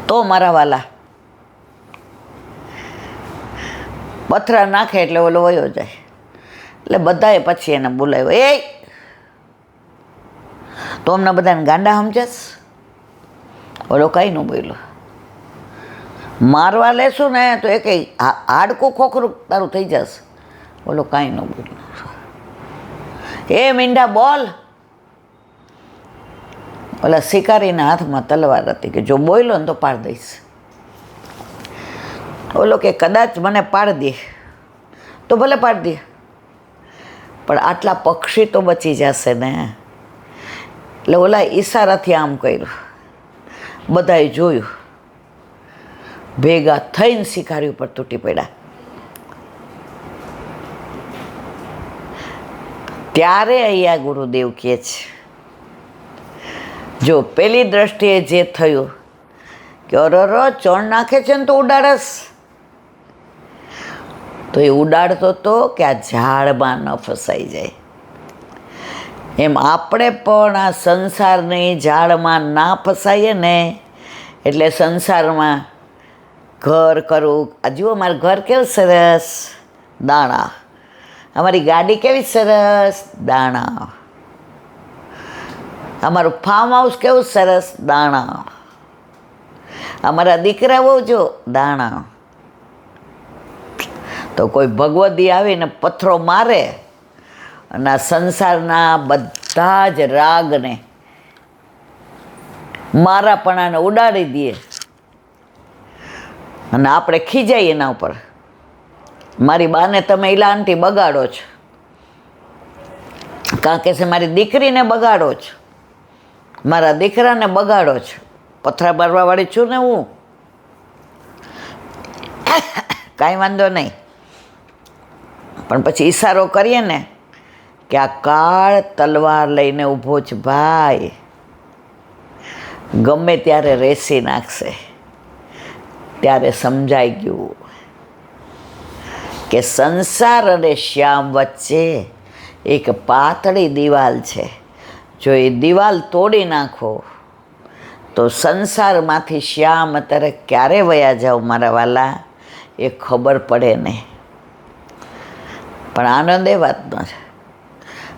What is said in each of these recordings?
તો મારા વાલા પથરા નાખે એટલે ઓલો વયો જાય. એટલે બધાએ પછી એને બોલાવ્યો, તો અમને બધાને ગાંડા સમજેસ? ઓલો કાંઈ ન બોલ્યો. મારવા લેશું ને તો એ કંઈ હાડકું ખોખરું તારું થઈ જશે. ઓલો કાંઈ ન બોલ્યો. મીંઢા બોલ. ઓલા શિકારીના હાથમાં તલવાર હતી કે જો બોલ્યો ને તો પાડ દઈશ. ઓલો કે કદાચ મને પાડ દે તો ભલે પાડ દે, પણ આટલા પક્ષી તો બચી જશે ને. એટલે ઓલા ઈશારાથી આમ કર્યું. બધાએ જોયું, ભેગા થઈને શિકારી ઉપર તૂટી પડ્યા. ત્યારે અહીંયા ગુરુદેવ કહે છે, જો પેલી દ્રષ્ટિએ જે થયું કે અરર ચણ નાખે છે ને તો ઉડાડસ, તો એ ઉડાડતો તો કે આ ઝાડમાં ન ફસાઈ જાય. એમ આપણે પણ આ સંસારની ઝાડમાં ના ફસાઈએ ને, એટલે સંસારમાં ઘર કરવું. આ જુઓ મારું ઘર કેવું સરસ, દાણા. અમારી ગાડી કેવી સરસ, દાણા. અમારું ફાર્મ હાઉસ કેવું સરસ, દાણા. અમારા દીકરાઓ જો, દાણા. તો કોઈ ભગવદી આવીને પથ્થરો મારે અને આ સંસારના બધા જ રાગને, મારાપણાને ઉડાડી દઈએ અને આપણે ખીજાઈએ એના ઉપર. મારી બાને તમે ઈલા આંટી બગાડો છો, કારણ કે મારી દીકરીને બગાડો છો, મારા દીકરાને બગાડો છો. પથરા મારવાવાળી છું ને હું, કાંઈ વાંધો નહીં. પણ પછી ઈશારો કરીએ ને કે આ કાળ તલવાર લઈને ઊભો છે ભાઈ, ગમે ત્યારે રેસી નાખશે. ત્યારે સમજાઈ ગયું કે સંસાર અને શ્યામ વચ્ચે એક પાતળી દિવાલ છે. જો એ દિવાલ તોડી નાખો તો સંસારમાંથી શ્યામ અત્યારે ક્યારે વયા જાઓ મારા વાલા એ ખબર પડે નહીં. પણ આનંદ એ વાતનો છે,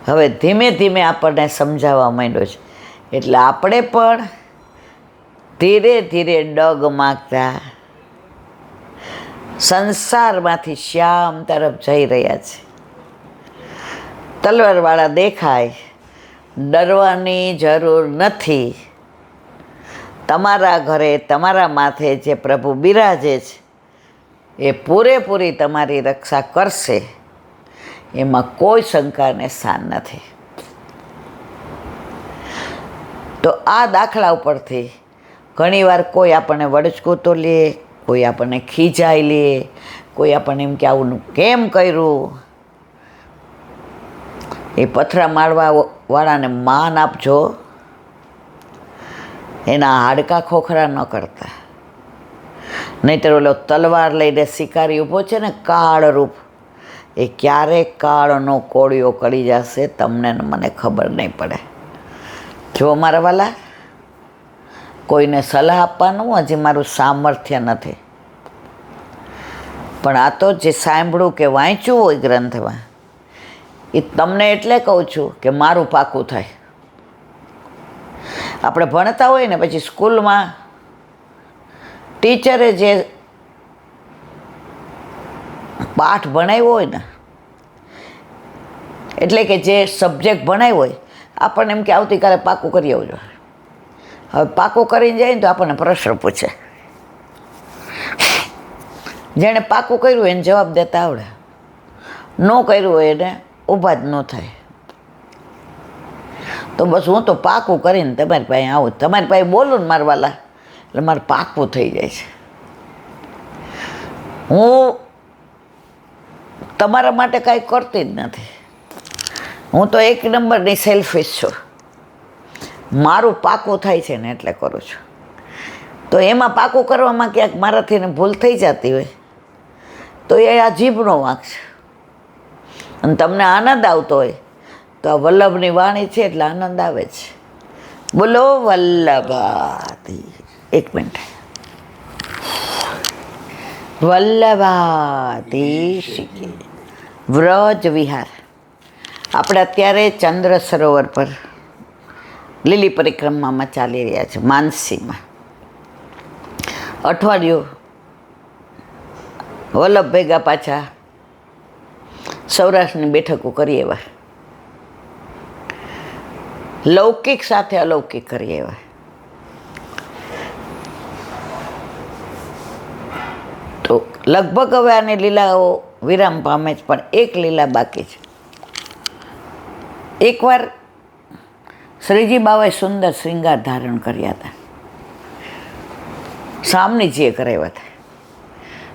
હવે ધીમે ધીમે આપણને સમજાવવા માંડ્યો છે. એટલે આપણે પણ ધીરે ધીરે ડગ માગતા સંસારમાંથી શ્યામ તરફ જઈ રહ્યા છે. તલવારવાળા દેખાય, ડરવાની જરૂર નથી. તમારા ઘરે તમારા માથે જે પ્રભુ બિરાજે છે એ પૂરેપૂરી તમારી રક્ષા કરશે, એમાં કોઈ શંકાને સ્થાન નથી. તો આ દાખલા ઉપરથી ઘણીવાર કોઈ આપણને વડચકું તો લે, કોઈ આપણને ખીજાઈ લે, કોઈ આપણને એમ કે આવું કેમ કર્યું. એ પથરા મારવા વાળાને માન આપજો, એના હાડકા ખોખરા ન કરતા. નહીંતર ઓલો તલવાર લઈને શિકારી ઊભો છે ને કાળ રૂપ, એ ક્યારેક કાળનો કોળિયો કરી જશે, તમને મને ખબર નહીં પડે. જો મારા વાલા, કોઈને સલાહ આપવાનું હજી મારું સામર્થ્ય નથી, પણ આ તો જે સાંભળ્યું કે વાંચ્યું હોય ગ્રંથમાં, એ તમને એટલે કહું છું કે મારું પાકું થાય. આપણે ભણતા હોય ને પછી સ્કૂલમાં ટીચરે જે પાઠ ભણાવ્યો હોય ને, એટલે કે જે સબ્જેક્ટ ભણાવ્યો હોય, આપણને એમ કે આવતીકાલે પાકું કરી આવજો. હવે પાકું કરીને જાય ને તો આપણને પ્રશ્ન પૂછે. જેણે પાકું કર્યું એને જવાબ દેતા આવડે, ન કર્યું હોય એને ઊભા જ ન થાય. તો બસ હું તો પાકું કરીને તમારી પાસે આવું, તમારી પાસે બોલું ને મારા વાલા, એટલે મારે પાકું થઈ જાય છે. હું તમારા માટે કાંઈ કરતી જ નથી. હું તો એક નંબરની સેલ્ફિશ છું. મારું પાકું થાય છે ને એટલે કરું છું. તો એમાં પાકું કરવામાં ક્યાંક મારાથી ભૂલ થઈ જતી હોય તો એ આ જીભનો વાંક છે. અને તમને આનંદ આવતો હોય તો આ વલ્લભની વાણી છે એટલે આનંદ આવે છે. બોલો વલ્લભાથી. એક મિનિટ. વલ્લભાધીશિકે વ્રજ વિહાર. આપણે અત્યારે ચંદ્ર સરોવર પર લીલી પરિક્રમામાં ચાલી રહ્યા છે, માનસીમાં. અઠવાડિયું વલ્લભ ભેગા પાછા સૌરાષ્ટ્રની બેઠકો કરીએ એવા, લૌકિક સાથે અલૌકિક કરીએ એવા. તો લગભગ હવે આની લીલાઓ વિરામ પામે છે, પણ એક લીલા બાકી છે. એકવાર શ્રીજી બાવાએ સુંદર શ્રૃંગાર ધારણ કર્યા હતા, સામનીજીએ કરાવ્યા હતા.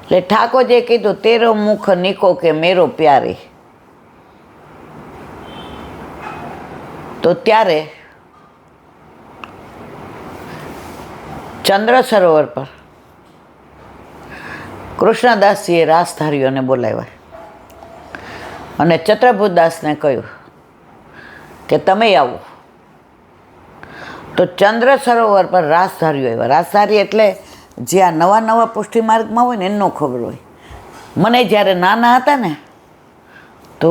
એટલે ઠાકોરજીએ કીધું, તેરો મુખ નિકો કે મેરો પ્યારી. તો ત્યારે ચંદ્ર સરોવર પર કૃષ્ણદાસજીએ રાસધારીઓને બોલાવ્યા અને ચત્રભુતદાસને કહ્યું કે તમે આવો. તો ચંદ્ર સરોવર પર રાસધારીઓ આવ્યા. રાસધારી એટલે જે આ નવા નવા પુષ્ટિ માર્ગમાં હોય ને એનો ખબર હોય. મને જ્યારે નાના હતા ને તો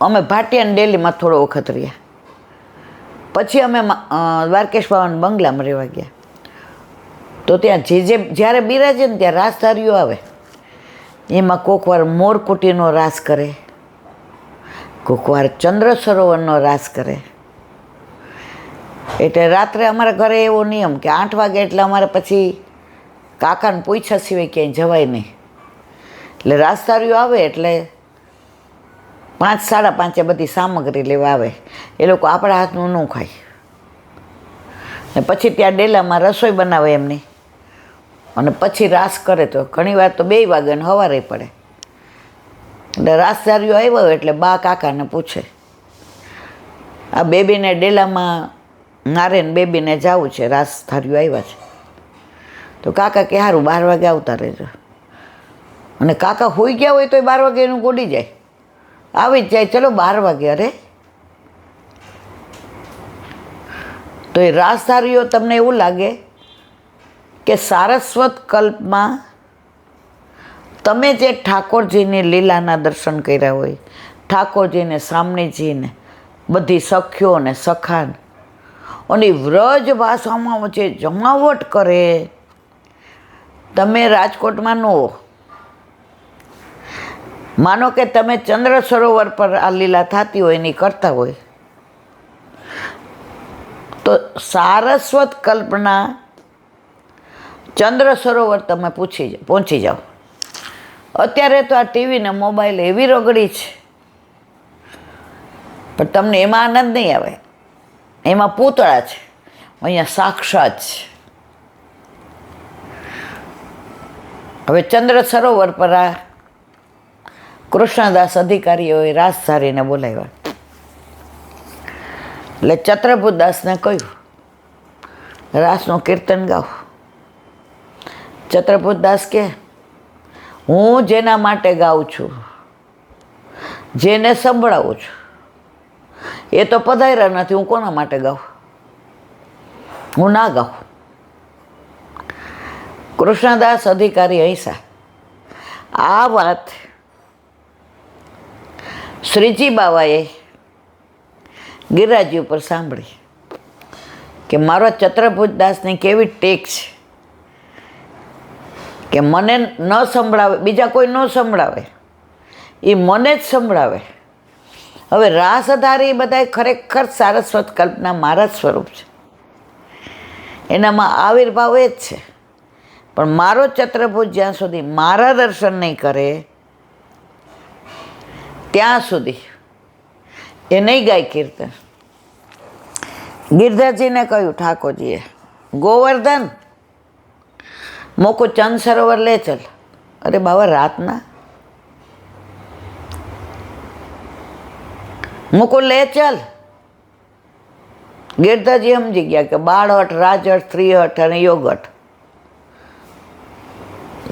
અમે ભાટિયા ડેલીમાં થોડો વખત રહ્યા, પછી અમે દ્વારકેશ બાવાના બંગલામાં રહેવા ગયા. તો ત્યાં જ્યારે બિરાજે ને ત્યાં રાસધારીઓ આવે. એમાં કોક વાર મોરકુટીનો રાસ કરે, કોક વાર ચંદ્ર સરોવરનો રાસ કરે. એટલે રાત્રે અમારા ઘરે એવો નિયમ કે 8 વાગે એટલે અમારે પછી કાકાને પૂછ્યા સિવાય ક્યાંય જવાય નહીં. એટલે રાસધારીઓ આવે એટલે 5, 5:30 બધી સામગ્રી લેવા આવે. એ લોકો આપણા હાથનું ન ખાય ને પછી ત્યાં ડેલામાં રસોઈ બનાવે એમની, અને પછી રાસ કરે. તો ઘણીવાર તો 2 વાગે ને સવારે પડે. એટલે રાસધારીઓ આવ્યા હોય એટલે બા કાકાને પૂછે, આ બેબીને ડેલામાં નારેન બેબીને જવું છે, રાસધારીઓ આવ્યા છે. તો કાકા કે સારું 12 વાગે આવતા રહેજો. અને કાકા હોઈ ગયા હોય તો 12 વાગે એનું ગોડી જાય, આવી જ જાય. ચલો 12 વાગે. અરે તો એ રાસધારીઓ તમને એવું લાગે કે સારસ્વત કલ્પમાં તમે જે ઠાકોરજીની લીલાના દર્શન કર્યા હોય, ઠાકોરજીને, સામનેજીને, બધી સખ્યો ને સખાન, અને વ્રજ ભાષામાં જે જમાવટ કરે. તમે રાજકોટમાં ન હો, માનો કે તમે ચંદ્ર સરોવર પર આ લીલા થતી હોય એની કરતા હોય, તો સારસ્વત કલ્પના ચંદ્ર સરોવર તમે પહોંચી જાઓ. અત્યારે તો આ ટીવી ને મોબાઈલ એવી રગડી છે, પણ તમને એમાં આનંદ નહીં આવે. એમાં પૂતળા છે, અહીંયા સાક્ષાત છે. હવે ચંદ્ર સરોવર પર આ કૃષ્ણદાસ અધિકારીઓએ રાસધારીને બોલાવ્યા. એટલે ચત્રભુતદાસને કહ્યું, રાસનું કીર્તન ગાઓ. ચત્રભુતદાસ કે, હું જેના માટે ગાઉં છું, જેને સંભળાવું છું, એ તો પધાર્યા નથી, હું કોના માટે ગાઉં? હું ના ગાઉં. કૃષ્ણદાસ અધિકારી હૈસા. આ વાત શ્રીજી બાવાએ ગિરિરાજી ઉપર સાંભળી કે મારો ચત્રભુતદાસની કેવી ટેક છે કે મને ન સંભળાવે, બીજા કોઈ ન સંભળાવે, એ મને જ સંભળાવે. હવે રાસધારી બધા ખરેખર સારસ્વત કલ્પના મારા જ સ્વરૂપ છે, એનામાં આવિર્ભાવ એ જ છે. પણ મારો ચત્રભુજ જ્યાં સુધી મારા દર્શન નહીં કરે ત્યાં સુધી એ નહીં ગાય કીર્તન. ગિરધરજીને કહ્યું ઠાકોરજીએ, ગોવર્ધન મોકો ચંદ સરોવર લે ચલ. અરે બાબા, રાતના મૂકો લે ચલ. ગિરધરજી સમજી ગયા કે બાળહટ, રાજહટ, સ્ત્રીહટ અને યોગહટ.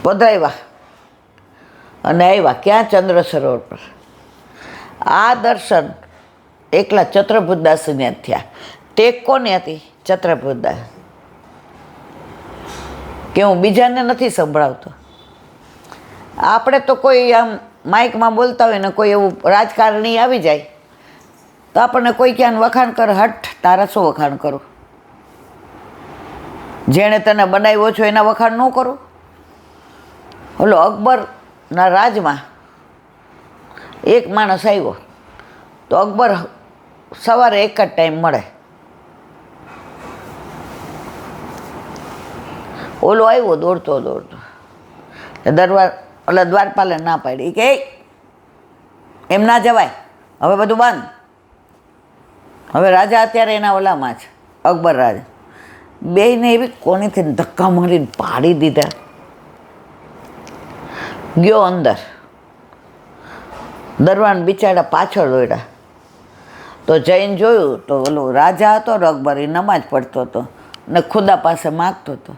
પધરાવ્યા અને આવ્યા ક્યાં? ચંદ્ર સરોવર પર. આ દર્શન એકલા ચત્રભુતદાસને જ થયા. ટેક કોની હતી? ચત્રભુતદાસ. કે હું બીજાને નથી સંભળાવતો, આપણે તો કોઈ આમ માઇકમાં બોલતા હોય ને કોઈ એવું રાજકારણી આવી જાય તો આપણને કોઈ ક્યાં વખાણ કરે, હટ તારા શું વખાણ કરું? જેણે તને બનાવ્યો છો એના વખાણ ન કરો. ઓલો અકબરના રાજમાં એક માણસ આવ્યો તો અકબર સવારે એક જ ટાઈમ મળે. ઓલો આવ્યો દોડતો દોડતો, દ્વારપાલે ના પાડી કે એમ ના જવાય, હવે બધું બંધ. હવે રાજા અત્યારે એના ઓલામાં છે, અકબર રાજા. બેયને એવી કોણીથી ધક્કા મારીને પાડી દીધા. ગયો અંદર, દરવાન બિચારા પાછળ દોડ્યા તો જઈને જોયું તો ઓલો રાજા હતો અકબર, એ નમાજ પડતો હતો ને ખુદા પાસે માગતો હતો.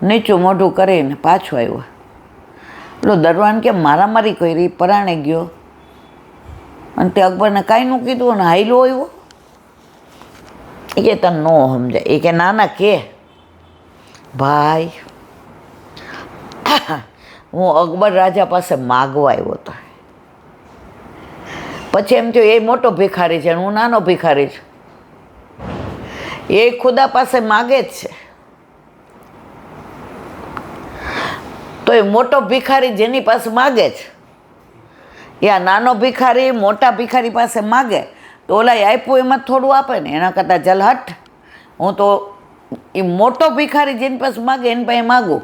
નીચું મોઢું કરીને પાછો આવ્યો. પેલો દરવાન કે મારામારી કરી, પરાણે ગયો અને તે અકબરને કાંઈ ન કીધું અને હાઈલો આવ્યો. એ કે તને ન સમજાય. એ કે ના કે ભાઈ હું અકબર રાજા પાસે માગવા આવ્યો હતો. પછી એમ થયું એ મોટો ભિખારી છે, હું નાનો ભિખારી છું. એ ખુદા પાસે માગે જ છે, તો એ મોટો ભિખારી જેની પાસે માગે છે, એ આ નાનો ભિખારી મોટા ભિખારી પાસે માગે તો ઓલા આપ્યું એમાં થોડું આપે ને, એના કરતાં ચાલ હટ, હું તો એ મોટો ભિખારી જેની પાસે માગે એની પાસે માગું,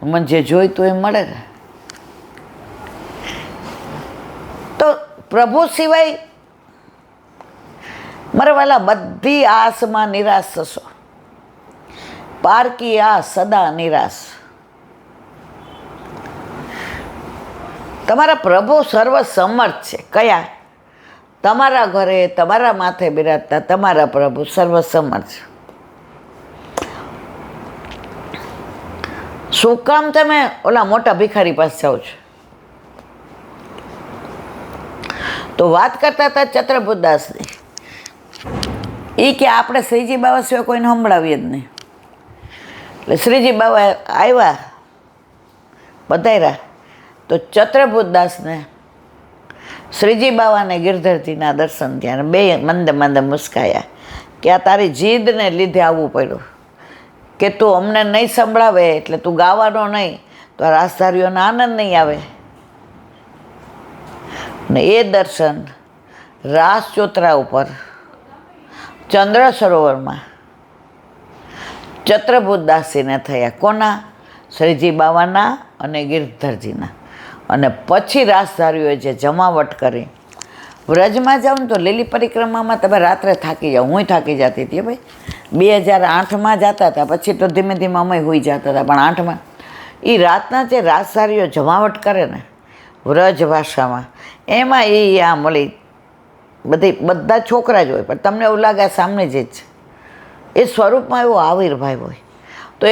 મને જે જોઈતું એ મળે ને. તો પ્રભુ સિવાય મારા વાલા બધી આસમાં નિરાશ થશો. પારકી આસ સદા નિરાશ. તમારા પ્રભુ સર્વસમર્થ છે. કયા? તમારા ઘરે તમારા માથે બિરાજતા તમારા પ્રભુ સર્વસમર્થ છે. શું કામ તમે ઓલા મોટા ભિખારી પાસે જાઓ છો? તો વાત કરતા હતા ચતુર્ભુજદાસની. એ કે આપણે શ્રીજી બાબા સિવાય કોઈને સંભળાવીએ જ નહીં. એટલે શ્રીજી બાબા આવ્યા, બધાયરા તો ચતુર્ભુજદાસને શ્રીજી બાવાને ગિરધરજીના દર્શન થયા. બે મંદે મંદે મુસ્કાયા કે આ તારી જીદને લીધે આવવું પડ્યું, કે તું અમને નહીં સંભળાવે એટલે તું ગાવાનો નહીં તો આ રાસધારીઓને આનંદ નહીં આવે. ને એ દર્શન રાસ ચોતરા ઉપર ચંદ્ર સરોવરમાં ચતુર્ભુજદાસીને થયા. કોના? શ્રીજી બાવાના અને ગિરધરજીના. અને પછી રાસધારીઓએ જે જમાવટ કરી. વ્રજમાં જાઓ ને તો લીલી પરિક્રમામાં તમે રાત્રે થાકી જાઓ. હું થાકી જતી હતી ભાઈ. 2008માં જતા હતા, પછી તો ધીમે ધીમે અમે હોઈ જતા હતા, પણ 8માં એ રાતના જે રાસધારીઓ જમાવટ કરે ને વ્રજ ભાષામાં, એમાં એ આ મળી બધા છોકરા જ હોય, પણ તમને એવું લાગે સામને જ છે. એ સ્વરૂપમાં એવો આવિર્ભાવ હોય. તો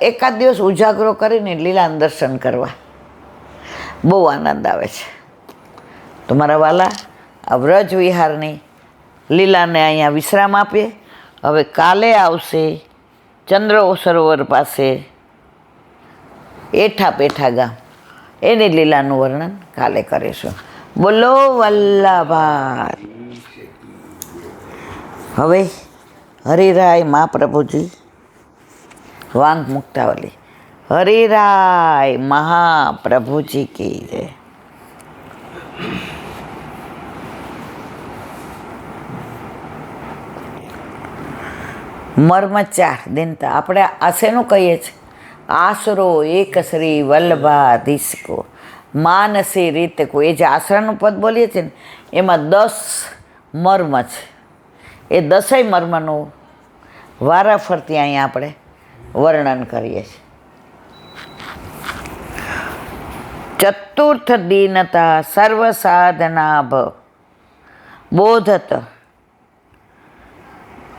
એકાદ દિવસ ઉજાગરો કરીને લીલાના દર્શન કરવા બહુ આનંદ આવે છે. તો મારા વાલા, આ વ્રજ વિહારની લીલાને અહીંયા વિશ્રામ આપીએ. હવે કાલે આવશે ચંદ્ર સરોવર પાસે એઠા પેઠા ગામ, એની લીલાનું વર્ણન કાલે કરીશું. બોલો વલ્લભાઈ. હવે હરિરાય મહાપ્રભુજી વાંગ મુક્તાવલી. હરિરાય મહાપ્રભુજી કી જય. મર્મ 4 દિનતા. આપણે આ શેનું કહીએ છીએ? આશરો એક શ્રી વલ્લભાધીશ કો માનસી રીત કો. એ જે આશરાનું પદ બોલીએ છીએ ને એમાં 10 મર્મ છે. એ 10 મર્મનું વારાફરતી અહીંયા આપણે વર્ણન કરીએ છીએ. ચતુર્થ દીનતા સર્વ સાધનાભ બોધત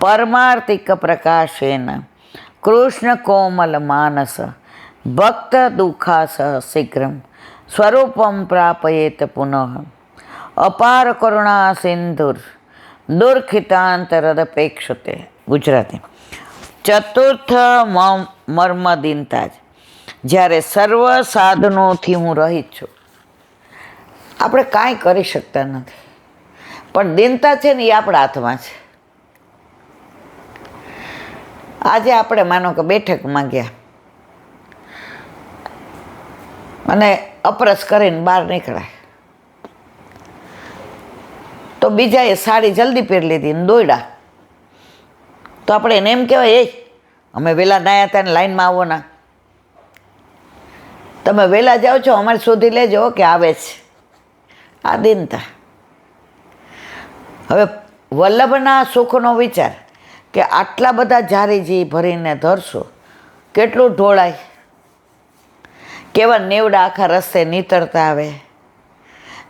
પરમાર્થિક પ્રકાશેન કૃષ્ણ કોમલ માનસ ભક્ત દુઃખાસ શીઘ્રમ સ્વરૂપમ પ્રાપયેત પુનઃ અપાર કરુણા સિંધુર દુર્ખિતાંતરદપેક્ષતે. ગુજરાતી. ચતુર્થ મર્મ દિનતા જ જ્યારે સર્વ સાધનોથી હું રહિત છું. આપણે કાંઈ કરી શકતા નથી, પણ દીનતા છે ને એ આપણા હાથમાં છે. આજે આપણે માનો કે બેઠકમાં ગયા અને અપરસ કરીને બહાર નીકળાય, તો બીજાએ સાડી જલ્દી પહેરી લીધી ને દોડ્યા, તો આપણે એને એમ કહેવાય, અમે વહેલા નાયા હતા ને લાઈનમાં આવો ના, તમે વહેલા જાઓ છો અમારે શોધી લેજો કે આવે છે. આ દીનતા. હવે વલ્લભના સુખનો વિચાર કે આટલા બધા જારીજી ભરીને ધરશો, કેટલું ઢોળાય, કેવા નેવડા આખા રસ્તે નીતરતા આવે,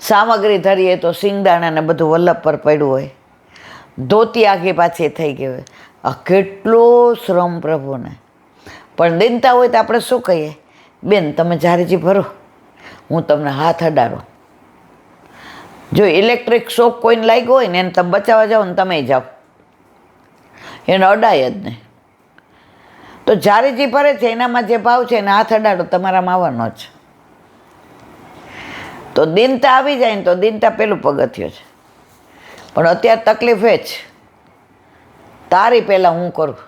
સામગ્રી ધરીએ તો સિંગદાણા ને બધું વલ્લભ પર પડ્યું હોય, ધોતી આખી પાછી થઈ ગઈ હોય. આ કેટલો શ્રમ પ્રભુને. પણ દીનતા હોય તો આપણે શું કહીએ, બેન તમે જારીજી ભરો, હું તમને હાથ અડાડું. જો ઇલેક્ટ્રિક શોક કોઈને લાગ્યો હોય ને એને તમે બચાવવા જાઓ ને તમે જાઓ, એને અડાય જ નહીં. તો જારીજી ભરે છે એનામાં જે ભાવ છે એને હાથ અડાડો, તમારામાં આવવાનો જ. તો દીનતા આવી જાય ને તો દીનતા પેલું પગથિયું છે. પણ અત્યારે તકલીફ એ જ, તારી પહેલાં હું કરું.